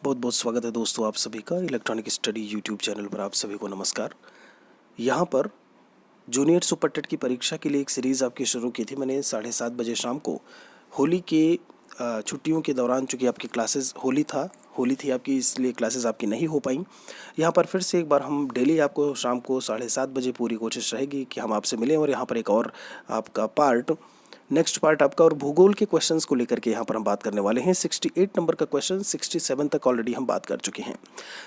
बहुत बहुत स्वागत है दोस्तों आप सभी का इलेक्ट्रॉनिक स्टडी यूट्यूब चैनल पर। आप सभी को नमस्कार। यहाँ पर जूनियर सुपर टेट की परीक्षा के लिए एक सीरीज़ आपकी शुरू की थी मैंने 7:30 बजे शाम को। होली के छुट्टियों के दौरान चूँकि आपकी क्लासेस होली थी आपकी, इसलिए क्लासेस आपकी नहीं हो पाई। यहाँ पर फिर से एक बार हम डेली आपको शाम को 7:30 बजे पूरी कोशिश रहेगी कि हम आपसे मिलें। और यहाँ पर एक और आपका नेक्स्ट पार्ट आपका और भूगोल के क्वेश्चंस को लेकर के यहाँ पर हम बात करने वाले हैं। 68 नंबर का क्वेश्चन 67 तक ऑलरेडी हम बात कर चुके हैं।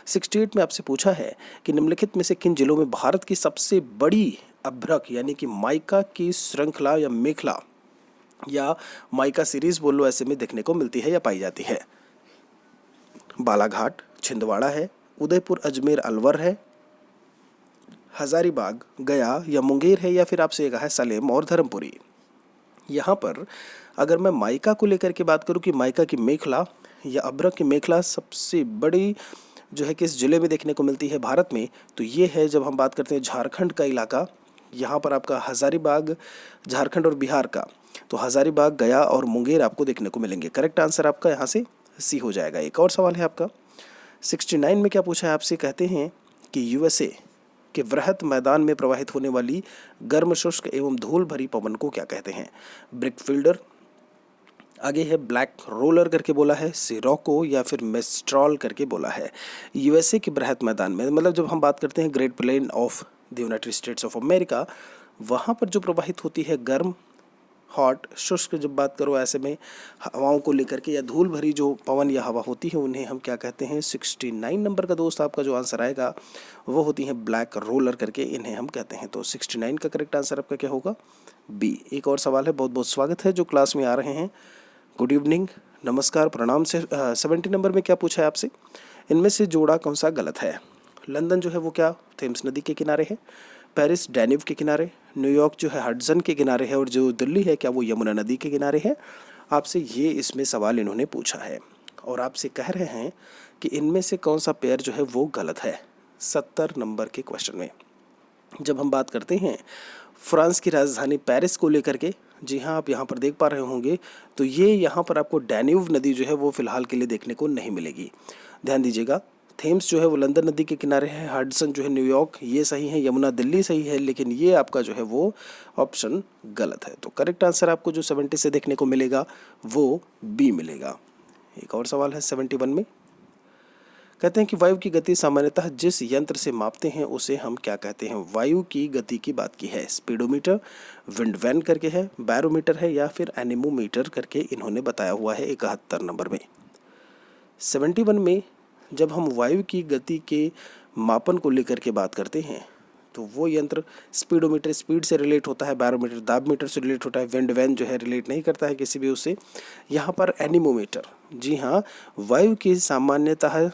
68 में आपसे पूछा है कि निम्नलिखित में से किन जिलों में भारत की सबसे बड़ी अभ्रक यानी कि माइका की श्रृंखला या मेखला या माइका सीरीज बोल लो ऐसे में देखने को मिलती है या पाई जाती है। बालाघाट, छिंदवाड़ा है, उदयपुर, अजमेर, अलवर है, हजारीबाग, गया या मुंगेर है, या फिर आपसे कहा है सलेम और धर्मपुरी। यहाँ पर अगर मैं माइका को लेकर के बात करूँ कि माइका की मेखला या अभ्रक की मेखला सबसे बड़ी जो है किस जिले में देखने को मिलती है भारत में, तो ये है जब हम बात करते हैं झारखंड का इलाका। यहाँ पर आपका हजारीबाग झारखंड और बिहार का, तो हजारीबाग, गया और मुंगेर आपको देखने को मिलेंगे। करेक्ट आंसर आपका यहाँ से सी हो जाएगा। एक और सवाल है आपका 69 में क्या पूछा है आपसे, कहते हैं कि यूएसए के वृहत मैदान में प्रवाहित होने वाली गर्म शुष्क एवं धूल भरी पवन को क्या कहते हैं। ब्रिकफील्डर, आगे है ब्लैक रोलर करके बोला है, सिरोको या फिर मेस्ट्रॉल करके बोला है। यूएसए के वृहत मैदान में मतलब जब हम बात करते हैं great plain of the United states of America, वहाँ पर जो प्रवाहित होती है गर्म हॉट शुष्क, जब बात करो ऐसे में हवाओं को लेकर के या धूल भरी जो पवन या हवा होती है उन्हें हम क्या कहते हैं। 69 नंबर का दोस्त आपका जो आंसर आएगा वो होती है ब्लैक रोलर करके, इन्हें हम कहते हैं। तो 69 का करेक्ट आंसर आपका क्या होगा, बी। एक और सवाल है, बहुत बहुत स्वागत है जो क्लास में आ रहे हैं, गुड इवनिंग, नमस्कार, प्रणाम से 70 नंबर में क्या पूछा है आपसे, इनमें से जोड़ा कौन सा गलत है। लंदन जो है वो क्या थेम्स नदी के किनारे है, पेरिस डैन्यूब के किनारे, न्यूयॉर्क जो है हडसन के किनारे है, और जो दिल्ली है क्या वो यमुना नदी के किनारे है। आपसे ये इसमें सवाल इन्होंने पूछा है और आपसे कह रहे हैं कि इनमें से कौन सा पेयर जो है वो गलत है 70 नंबर के क्वेश्चन में। जब हम बात करते हैं फ्रांस की राजधानी पेरिस को लेकर के, जी हाँ आप यहाँ पर देख पा रहे होंगे, तो ये यहाँ पर आपको डैन्यूब नदी जो है वो फिलहाल के लिए देखने को नहीं मिलेगी। ध्यान दीजिएगा, थेम्स जो है वो लंदन नदी के किनारे है, हडसन जो है न्यूयॉर्क, ये सही है, यमुना दिल्ली सही है, लेकिन ये आपका जो है वो ऑप्शन गलत है। तो करेक्ट आंसर आपको जो 70 से देखने को मिलेगा वो बी मिलेगा। एक और सवाल है 71 में, कहते हैं कि वायु की गति सामान्यतः जिस यंत्र से मापते हैं उसे हम क्या कहते हैं। वायु की गति की बात की है, स्पीडोमीटर, विंड वैन करके है, बैरोमीटर है, या फिर एनीमोमीटर करके इन्होंने बताया हुआ है 71 नंबर में। 71 में जब हम वायु की गति के मापन को लेकर के बात करते हैं तो वो यंत्र स्पीडोमीटर स्पीड से रिलेट होता है, बैरोमीटर दाब मीटर से रिलेट होता है, विंड वैन जो है रिलेट नहीं करता है किसी भी उससे। यहाँ पर एनीमोमीटर, जी हाँ, वायु की सामान्यतः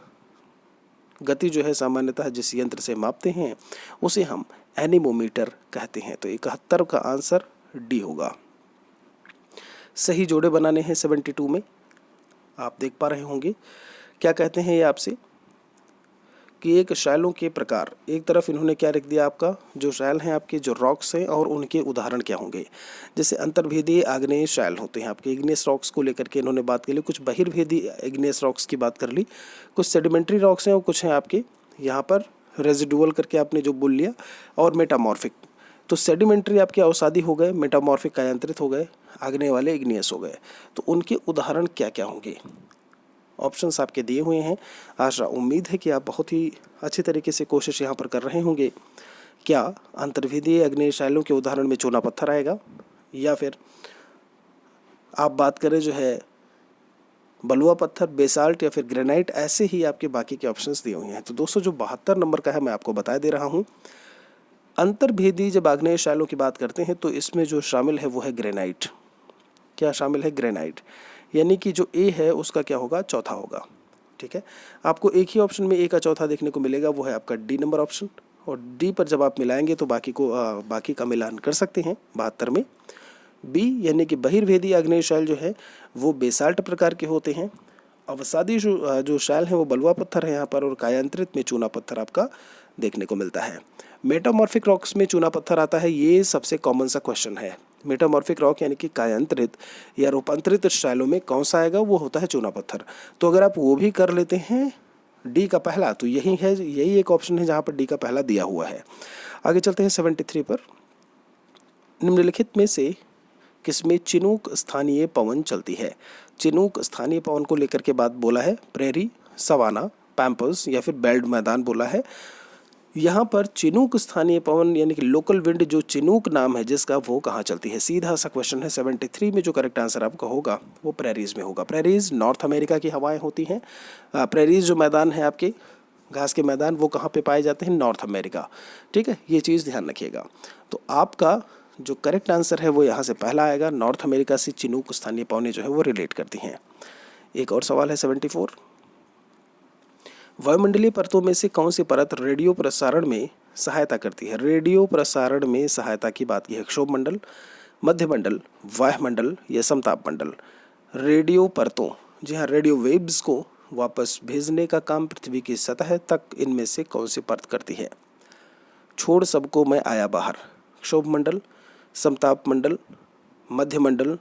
गति जो है सामान्यतः जिस यंत्र से मापते हैं उसे हम एनीमोमीटर कहते हैं। तो 71 का आंसर डी होगा। सही जोड़े बनाने हैं 72 में, आप देख पा रहे होंगे क्या कहते हैं ये आपसे कि एक शैलों के प्रकार, एक तरफ इन्होंने क्या लिख दिया आपका, जो शैल हैं आपके जो रॉक्स हैं और उनके उदाहरण क्या होंगे। जैसे अंतर्भेदीय आग्नेय शैल होते हैं आपके, इग्नियस रॉक्स को लेकर के इन्होंने बात कर ली, कुछ बहिर्भेदीय इग्नियस रॉक्स की बात कर ली, कुछ सेडिमेंट्री रॉक्स हैं और कुछ हैं आपके यहाँ पर रेजिडुअल करके आपने जो बोल लिया, और मेटामॉर्फिक। तो सेडिमेंट्री आपके अवसादी हो गए, मेटामॉर्फिक कायांतरित हो गए, आग्नेय वाले इग्नियस हो गए। तो उनके उदाहरण क्या क्या होंगे, ऑप्शंस आपके दिए हुए हैं। आशा उम्मीद है कि आप बहुत ही अच्छी तरीके से कोशिश यहाँ पर कर रहे होंगे। क्या अंतर्भेदीय आग्नेय शैलों के उदाहरण में चूना पत्थर आएगा, या फिर आप बात करें जो है बलुआ पत्थर, बेसाल्ट, या फिर ग्रेनाइट, ऐसे ही आपके बाकी के ऑप्शंस दिए हुए हैं। तो दोस्तों जो 72 नंबर का है मैं आपको बता दे रहा हूँ। अंतर्भेदी जब आग्नेय शैलों की बात करते हैं तो इसमें जो शामिल है वो है ग्रेनाइट। क्या शामिल है, ग्रेनाइट, यानी कि जो ए है उसका क्या होगा, चौथा होगा। ठीक है, आपको एक ही ऑप्शन में ए का चौथा देखने को मिलेगा, वो है आपका डी नंबर ऑप्शन। और डी पर जब आप मिलाएंगे तो बाकी का मिलान कर सकते हैं 72 में। बी यानी कि बहिर्भेदी आग्नेय शैल जो है वो बेसाल्ट प्रकार के होते हैं। अवसादी जो शैल हैं वो बलुआ पत्थर है यहाँ पर, और कायांतरित में चूना पत्थर आपका देखने को मिलता है। मेटामॉर्फिक रॉक्स में चूना पत्थर आता है, ये सबसे कॉमन सा क्वेश्चन है। मेटामॉर्फिक रॉक यानी कि कायांतरित या रूपांतरित स्टाइलों में कौन सा आएगा, वो होता है चूना पत्थर। तो अगर आप वो भी कर लेते हैं डी का पहला, तो यही है, यही एक ऑप्शन है जहाँ पर डी का पहला दिया हुआ है। आगे चलते हैं 73 पर। निम्नलिखित में से किसमें चिनूक स्थानीय पवन चलती है? चिनूक स्थानीय पवन को लेकर के बात बोला है, प्रेरी, सवाना, पैम्पस या फिर बेल्ट मैदान बोला है। यहाँ पर चिनूक स्थानीय पवन यानी कि लोकल विंड जो चिनूक नाम है जिसका, वो कहाँ चलती है? सीधा सा क्वेश्चन है। 73 में जो करेक्ट आंसर आपका होगा वो प्रेरीज में होगा। प्रेरीज नॉर्थ अमेरिका की हवाएं होती हैं। प्रेरीज जो मैदान है आपके घास के मैदान, वो कहाँ पे पाए जाते हैं? North America. ठीक है, ये चीज़ ध्यान रखिएगा। तो आपका जो करेक्ट आंसर है वो यहाँ से पहला आएगा। नॉर्थ अमेरिका से चिनूक स्थानीय पवनें जो है वो रिलेट करती हैं। एक और सवाल है 74। वायुमंडलीय परतों में से कौन सी परत रेडियो प्रसारण में सहायता करती है? रेडियो प्रसारण में सहायता की बात की है। क्षोभ मंडल, मध्य मंडल, वायुमंडल या समताप मंडल? रेडियो परतों, जी हाँ, रेडियो वेव्स को वापस भेजने का काम पृथ्वी की सतह तक इनमें से कौन सी परत करती है? छोड़ सबको मैं आया बाहर, क्षोभ मंडल, समताप मंडल, मध्य मंडल,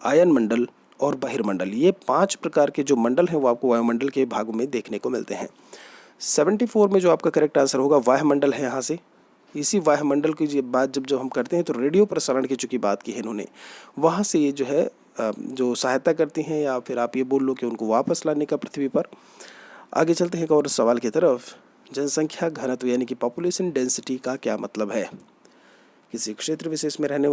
आयन मंडल और बहिर्मंडल। ये 5 प्रकार के जो मंडल हैं वो आपको वायुमंडल के भागों में देखने को मिलते हैं। 74 में जो आपका करेक्ट आंसर होगा वायुमंडल है। यहाँ से इसी वायुमंडल की बात जब हम करते हैं तो रेडियो प्रसारण की चूँकि बात की है इन्होंने, वहाँ से ये जो है जो सहायता करती हैं, या फिर आप ये बोल लो कि उनको वापस लाने का पृथ्वी पर। आगे चलते हैं एक और सवाल की तरफ। जनसंख्या घनत्व यानी कि पॉपुलेशन डेंसिटी का क्या मतलब है? किसी क्षेत्र विशेष में रहने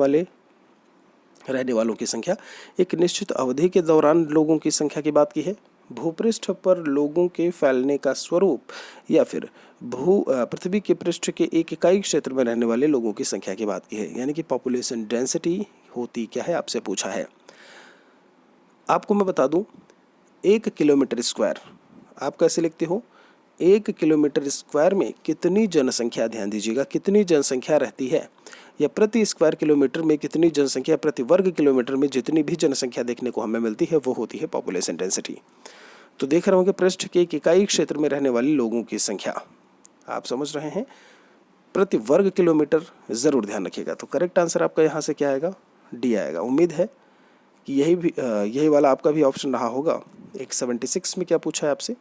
वालों की संख्या, एक निश्चित अवधि के दौरान लोगों की संख्या की बात की है, भूपृष्ठ पर लोगों के फैलने का स्वरूप, या फिर पृथ्वी के पृष्ठ के एक इकाई क्षेत्र में रहने वाले लोगों की संख्या की बात की है। यानी कि पॉपुलेशन डेंसिटी होती क्या है, आपसे पूछा है। आपको मैं बता दूं, 1 किलोमीटर स्क्वायर आप कैसे लिखते हो? 1 किलोमीटर स्क्वायर में कितनी जनसंख्या, ध्यान दीजिएगा, कितनी जनसंख्या रहती है, या प्रति स्क्वायर किलोमीटर में कितनी जनसंख्या, प्रति वर्ग किलोमीटर में जितनी भी जनसंख्या देखने को हमें मिलती है वो होती है पॉपुलेशन डेंसिटी। तो देख रहे होंगे पृष्ठ के एक इकाई क्षेत्र में रहने वाले लोगों की संख्या, आप समझ रहे हैं, प्रति वर्ग किलोमीटर, ज़रूर ध्यान रखिएगा। तो करेक्ट आंसर आपका यहाँ से क्या आएगा? डी आएगा। उम्मीद है कि यही वाला आपका भी ऑप्शन रहा होगा। एक 76 में क्या पूछा है आपसे?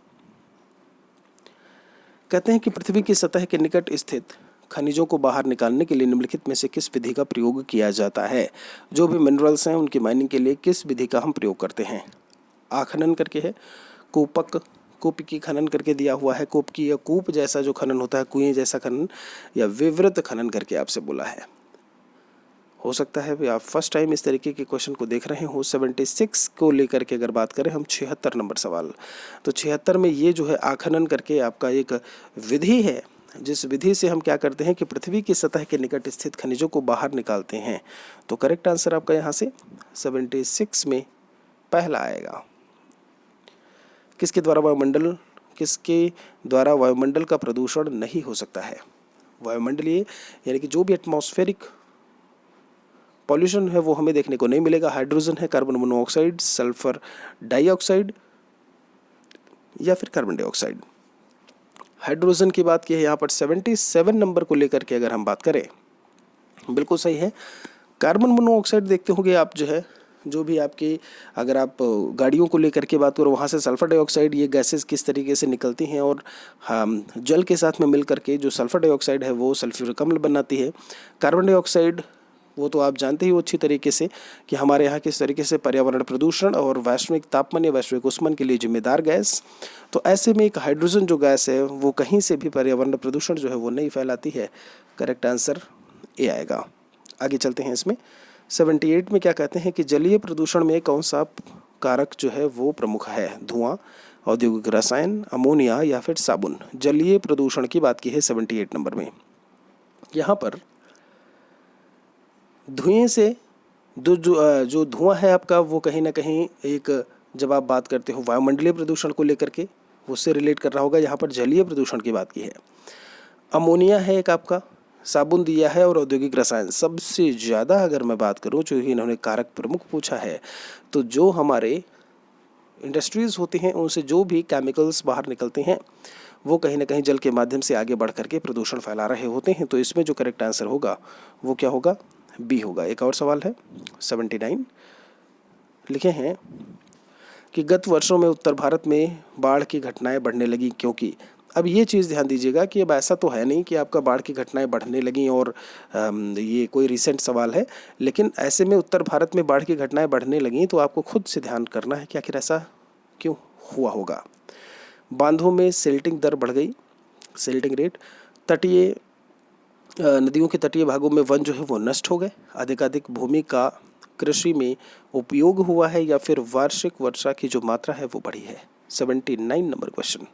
कहते हैं कि पृथ्वी की सतह के निकट स्थित खनिजों को बाहर निकालने के लिए निम्नलिखित में से किस विधि का प्रयोग किया जाता है? जो भी मिनरल्स हैं उनकी माइनिंग के लिए किस विधि का हम प्रयोग करते हैं? आखनन करके है, कूप की खनन करके दिया हुआ है, कूप की या कूप जैसा जो खनन होता है, कुएं जैसा खनन, या विवृत खनन करके आपसे बोला है। हो सकता है आप फर्स्ट टाइम इस तरीके के क्वेश्चन को देख रहे हो। 76 को लेकर के अगर बात करें हम, 76 नंबर सवाल, तो 76 में ये जो है आखनन करके आपका एक विधि है, जिस विधि से हम क्या करते हैं कि पृथ्वी की सतह के निकट स्थित खनिजों को बाहर निकालते हैं। तो करेक्ट आंसर आपका यहाँ से 76 में पहला आएगा। किसके द्वारा वायुमंडल का प्रदूषण नहीं हो सकता है? वायुमंडलीय यानी कि जो भी एटमॉस्फेरिक पॉल्यूशन है वो हमें देखने को नहीं मिलेगा। हाइड्रोजन है, कार्बन मोनोऑक्साइड, सल्फर डाइऑक्साइड या फिर कार्बन डाइऑक्साइड। हाइड्रोजन की बात की है यहाँ पर 77 नंबर को लेकर के अगर हम बात करें, बिल्कुल सही है। कार्बन मोनोऑक्साइड देखते होंगे आप, जो है जो भी आपकी, अगर आप गाड़ियों को लेकर के बात करो, वहाँ से सल्फर डाइऑक्साइड, ये गैसेस किस तरीके से निकलती हैं, और जल के साथ में मिल करके जो सल्फर डाइऑक्साइड है वो सल्फ्यूरिक अम्ल बनाती है। कार्बन डाइऑक्साइड वो तो आप जानते ही हो अच्छी तरीके से कि हमारे यहाँ किस तरीके से पर्यावरण प्रदूषण और वैश्विक तापमान या वैश्विक उष्मन के लिए जिम्मेदार गैस। तो ऐसे में एक हाइड्रोजन जो गैस है वो कहीं से भी पर्यावरण प्रदूषण जो है वो नहीं फैलाती है। करेक्ट आंसर ए आएगा। आगे चलते हैं इसमें 78 में क्या कहते हैं कि जलीय प्रदूषण में कौन सा कारक जो है वो प्रमुख है? धुआं, औद्योगिक रसायन, अमोनिया या फिर साबुन। जलीय प्रदूषण की बात की है 78 नंबर में। यहाँ पर धुएं से जो धुआं है आपका वो कहीं ना कहीं एक, जब आप बात करते हो वायुमंडलीय प्रदूषण को लेकर के, उससे रिलेट कर रहा होगा। यहाँ पर जलीय प्रदूषण की बात की है। अमोनिया है एक आपका, साबुन दिया है, और औद्योगिक रसायन। सबसे ज़्यादा अगर मैं बात करूँ, जो इन्होंने कारक प्रमुख पूछा है, तो जो हमारे इंडस्ट्रीज़ होती हैं उनसे जो भी केमिकल्स बाहर निकलते हैं वो कहीं ना कहीं जल के माध्यम से आगे बढ़ करके प्रदूषण फैला रहे होते हैं। तो इसमें जो करेक्ट आंसर होगा वो क्या होगा? बी होगा। एक और सवाल है 79, लिखे हैं कि गत वर्षों में उत्तर भारत में बाढ़ की घटनाएं बढ़ने लगी क्योंकि। अब ये चीज़ ध्यान दीजिएगा कि अब ऐसा तो है नहीं कि आपका बाढ़ की घटनाएं बढ़ने लगी और ये कोई रिसेंट सवाल है, लेकिन ऐसे में उत्तर भारत में बाढ़ की घटनाएं बढ़ने लगी तो आपको खुद से ध्यान करना है कि आखिर ऐसा क्यों हुआ होगा। बांधों में सिल्टिंग दर बढ़ गई, सिल्टिंग रेट। तटीय नदियों के तटीय भागों में वन जो है वो नष्ट हो गए। अधिकाधिक भूमि का कृषि में उपयोग हुआ है या फिर वार्षिक वर्षा की जो मात्रा है वो बढ़ी है। 79 नंबर क्वेश्चन।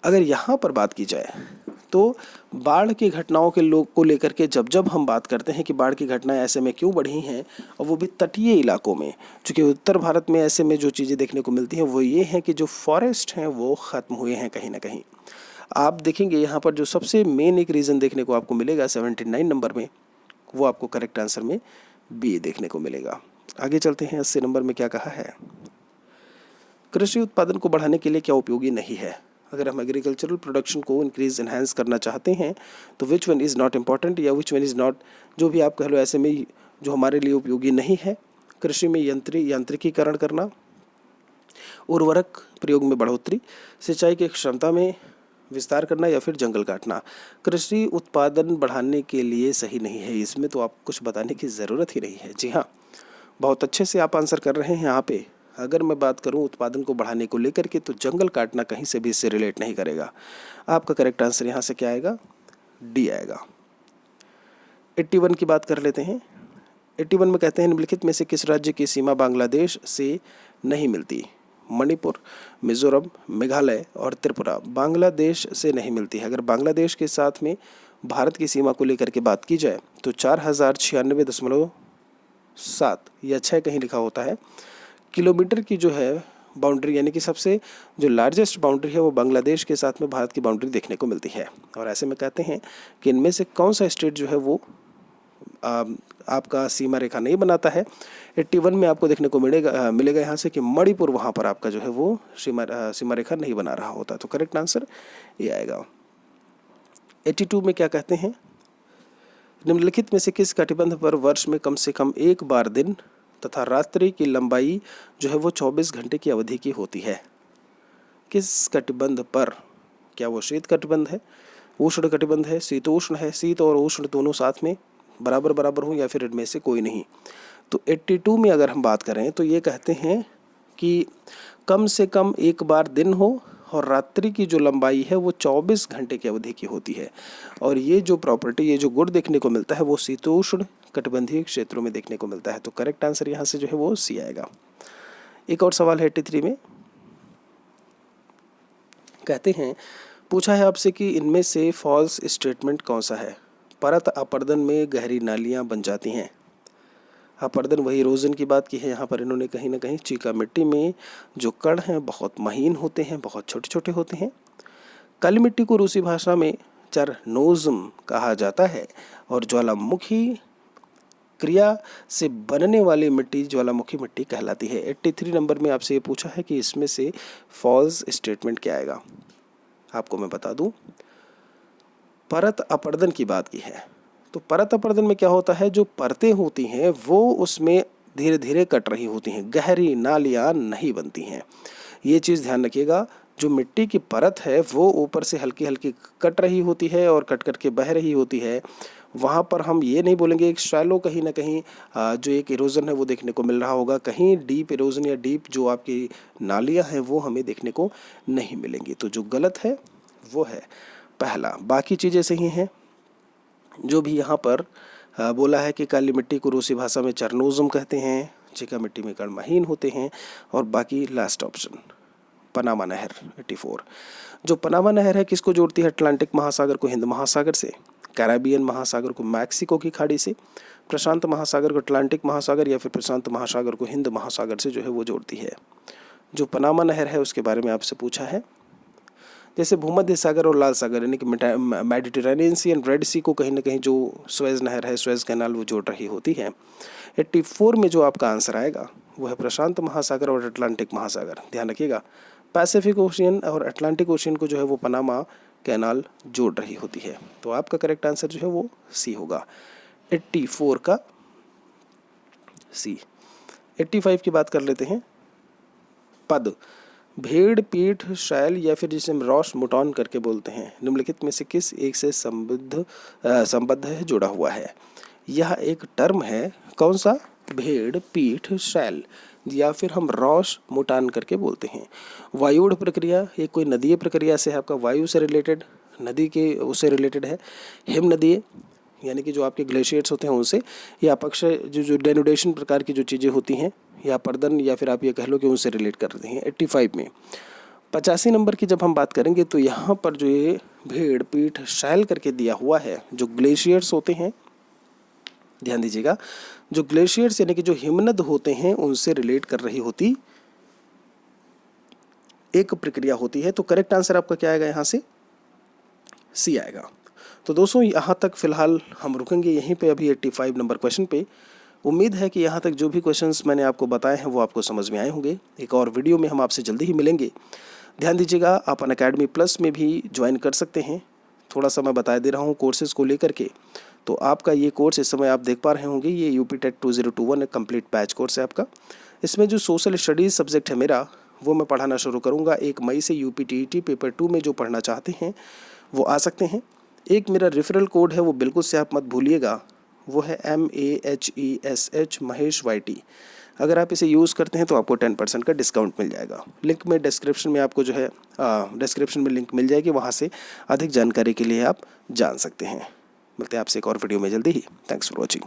अगर यहाँ पर बात की जाए तो बाढ़ की घटनाओं के लोग को लेकर के जब जब हम बात करते हैं कि बाढ़ की घटनाएं ऐसे में क्यों बढ़ी हैं, और वो भी तटीय इलाकों में, चूँकि उत्तर भारत में ऐसे में जो चीज़ें देखने को मिलती हैं वो ये हैं कि जो फॉरेस्ट हैं वो ख़त्म हुए हैं कहीं ना कहीं। आप देखेंगे यहाँ पर जो सबसे मेन एक रीज़न देखने को आपको मिलेगा 79 नंबर में, वो आपको करेक्ट आंसर में बी देखने को मिलेगा। आगे चलते हैं। 80 नंबर में क्या कहा है, कृषि उत्पादन को बढ़ाने के लिए क्या उपयोगी नहीं है। अगर हम एग्रीकल्चरल प्रोडक्शन को इंक्रीज एनहांस करना चाहते हैं तो which one is not important या विच वन इज़ नॉट, जो भी आप कह लो ऐसे में जो हमारे लिए उपयोगी नहीं है। कृषि में यांत्रिकीकरण करना, उर्वरक प्रयोग में बढ़ोतरी, सिंचाई की क्षमता में विस्तार करना या फिर जंगल काटना। कृषि उत्पादन बढ़ाने के लिए सही नहीं है, इसमें तो आपको कुछ बताने की ज़रूरत ही नहीं है। जी हाँ, बहुत अच्छे से आप आंसर कर रहे हैं यहाँ पे। अगर मैं बात करूँ उत्पादन को बढ़ाने को लेकर के तो जंगल काटना कहीं से भी इससे रिलेट नहीं करेगा। आपका करेक्ट आंसर यहाँ से क्या आएगा, डी आएगा। 81 की बात कर लेते हैं। 81 में कहते हैं निम्नलिखित में से किस राज्य की सीमा बांग्लादेश से नहीं मिलती। मणिपुर, मिजोरम, मेघालय और त्रिपुरा बांग्लादेश से नहीं मिलती है। अगर बांग्लादेश के साथ में भारत की सीमा को लेकर के बात की जाए तो 4096.7 या 6 कहीं लिखा होता है किलोमीटर की जो है बाउंड्री, यानी कि सबसे जो लार्जेस्ट बाउंड्री है वो बांग्लादेश के साथ में भारत की बाउंड्री देखने को मिलती है। और ऐसे में कहते हैं कि इनमें से कौन सा स्टेट जो है वो आपका सीमा रेखा नहीं बनाता है। 81 में आपको देखने को मिलेगा यहाँ से कि मणिपुर वहाँ पर आपका जो है वो सीमा रेखा नहीं बना रहा होता। तो करेक्ट आंसर ये आएगा। 82 में क्या कहते हैं, निम्नलिखित में से किस कटिबंध पर वर्ष में कम से कम एक बार दिन तथा रात्रि की लंबाई जो है वो 24 घंटे की अवधि की होती है। किस कटिबंध पर, क्या वो शीत कटिबंध है, उष्ण कटिबंध है, शीतोष्ण है, शीत और उष्ण दोनों साथ में बराबर बराबर हो या फिर इनमें से कोई नहीं। तो 82 में अगर हम बात करें तो ये कहते हैं कि कम से कम एक बार दिन हो और रात्रि की जो लंबाई है वो 24 घंटे की अवधि की होती है। और ये जो प्रॉपर्टी, ये जो गुण देखने को मिलता है वो शीतोष्ण कटिबंधीय क्षेत्रों में देखने को मिलता है। तो करेक्ट आंसर यहाँ से जो है वो सी आएगा। एक और सवाल है 83 में, कहते हैं पूछा है आपसे कि इनमें से फॉल्स स्टेटमेंट कौन सा है। परत अपर्दन में गहरी नालियाँ बन जाती हैं। अपर्दन वही इरोजन की बात की है यहाँ पर इन्होंने कहीं ना कहीं। चीका मिट्टी में जो कण हैं बहुत महीन होते हैं, बहुत छोटे छोटे होते हैं। काली मिट्टी को रूसी भाषा में चरनोज़म कहा जाता है और ज्वालामुखी क्रिया से बनने वाली मिट्टी ज्वालामुखी मिट्टी कहलाती है। 83 नंबर में आपसे ये पूछा है कि इसमें से फॉल्स स्टेटमेंट क्या आएगा। आपको मैं बता दूं, परत अपर्दन की बात की है। तो परत अपर्दन में क्या होता है, जो परतें होती हैं वो उसमें धीरे धीरे कट रही होती हैं, गहरी नालियाँ नहीं बनती हैं। ये चीज़ ध्यान रखिएगा, जो मिट्टी की परत है वो ऊपर से हल्की हल्की कट रही होती है और कट कट के बह रही होती है। वहाँ पर हम ये नहीं बोलेंगे एक शैलो कहीं ना कहीं जो एक इरोजन है वो देखने को मिल रहा होगा। कहीं डीप इरोजन या डीप जो आपकी नालियाँ हैं वो हमें देखने को नहीं मिलेंगी। तो जो गलत है वो है पहला, बाकी चीज़ें सही हैं। जो भी यहाँ पर बोला है कि काली मिट्टी को रूसी भाषा में चरनोज़म कहते हैं, चिका मिट्टी में कण महीन होते हैं, और बाकी लास्ट ऑप्शन पनामा नहर 84। जो पनामा नहर है किसको जोड़ती है, अटलांटिक महासागर को हिंद महासागर से, कैरेबियन महासागर को मैक्सिको की खाड़ी से, प्रशांत महासागर को अटलांटिक महासागर या फिर प्रशांत महासागर को हिंद महासागर से जो है वो जोड़ती है। जो पनामा नहर है उसके बारे में आपसे पूछा है। जैसे भूमध्य सागर और लाल सागर यानी कि मेडिटेरेनियन सी एंड रेड सी को कहीं ना कहीं जो स्वेज नहर है, स्वेज कैनाल, वो जोड़ रही होती है। 84 में जो आपका आंसर आएगा वो है प्रशांत महासागर और अटलांटिक महासागर। ध्यान रखिएगा, पैसिफिक ओशियन और अटलांटिक ओशियन को जो है वो पनामा कैनाल जोड़ रही होती है। तो आपका करेक्ट आंसर जो है वो सी होगा। 84 का सी। 85 की बात कर लेते हैं। पद भेड़, पीठ, शैल या फिर जिसे हम रॉस मुटॉन करके बोलते हैं, निम्नलिखित में से किस एक से संबद्ध है, जुड़ा हुआ है? यह एक टर्म है, कौन सा? भेड़, पीठ, शैल या फिर हम रॉस मुटान करके बोलते हैं। वायुड़ प्रक्रिया, ये कोई नदीय प्रक्रिया से है, आपका वायु से रिलेटेड, नदी के उससे रिलेटेड है। हिम नदीय यानी कि जो आपके ग्लेशियर्स होते हैं उनसे, या अपक्ष जो डेनुडेशन प्रकार की जो चीज़ें होती हैं, या पर्दन, या फिर आप ये कह लो कि उनसे रिलेट करते हैं। 85 में 85 नंबर की जब हम बात करेंगे तो यहाँ पर जो ये भेड़, पीठ, शैल करके दिया हुआ है, जो ग्लेशियर्स होते हैं, ध्यान दीजिएगा, जो ग्लेशियर्स यानी कि जो हिमनद होते हैं उनसे रिलेट कर रही होती एक प्रक्रिया होती है। तो करेक्ट आंसर आपका क्या आएगा? यहाँ से सी आएगा। तो दोस्तों यहाँ तक फिलहाल हम रुकेंगे यहीं पे अभी 85 नंबर क्वेश्चन पे। उम्मीद है कि यहाँ तक जो भी क्वेश्चंस मैंने आपको बताए हैं वो आपको समझ में आए होंगे। एक और वीडियो में हम आपसे जल्दी ही मिलेंगे। ध्यान दीजिएगा, आप अनअकैडमी प्लस में भी ज्वाइन कर सकते हैं। थोड़ा सा मैं बता दे रहा हूँ कोर्सेज़ को लेकर के। तो आपका ये कोर्स इस समय आप देख पा रहे होंगे, ये यूपी टेट 2021 एक कंप्लीट बैच कोर्स है आपका। इसमें जो सोशल स्टडीज़ सब्जेक्ट है मेरा, वो मैं पढ़ाना शुरू करूँगा 1 मई से। यूपी टीईटी पेपर 2 में जो पढ़ना चाहते हैं वो आ सकते हैं। एक मेरा रेफरल कोड है, वो बिल्कुल से आप मत भूलिएगा, वो है MAHESH महेश YT। अगर आप इसे यूज़ करते हैं तो आपको 10% का डिस्काउंट मिल जाएगा। लिंक में डिस्क्रिप्शन में आपको जो है डिस्क्रिप्शन में लिंक मिल जाएगी, वहाँ से अधिक जानकारी के लिए आप जान सकते हैं। मिलते हैं आपसे एक और वीडियो में जल्दी ही। Thanks for watching.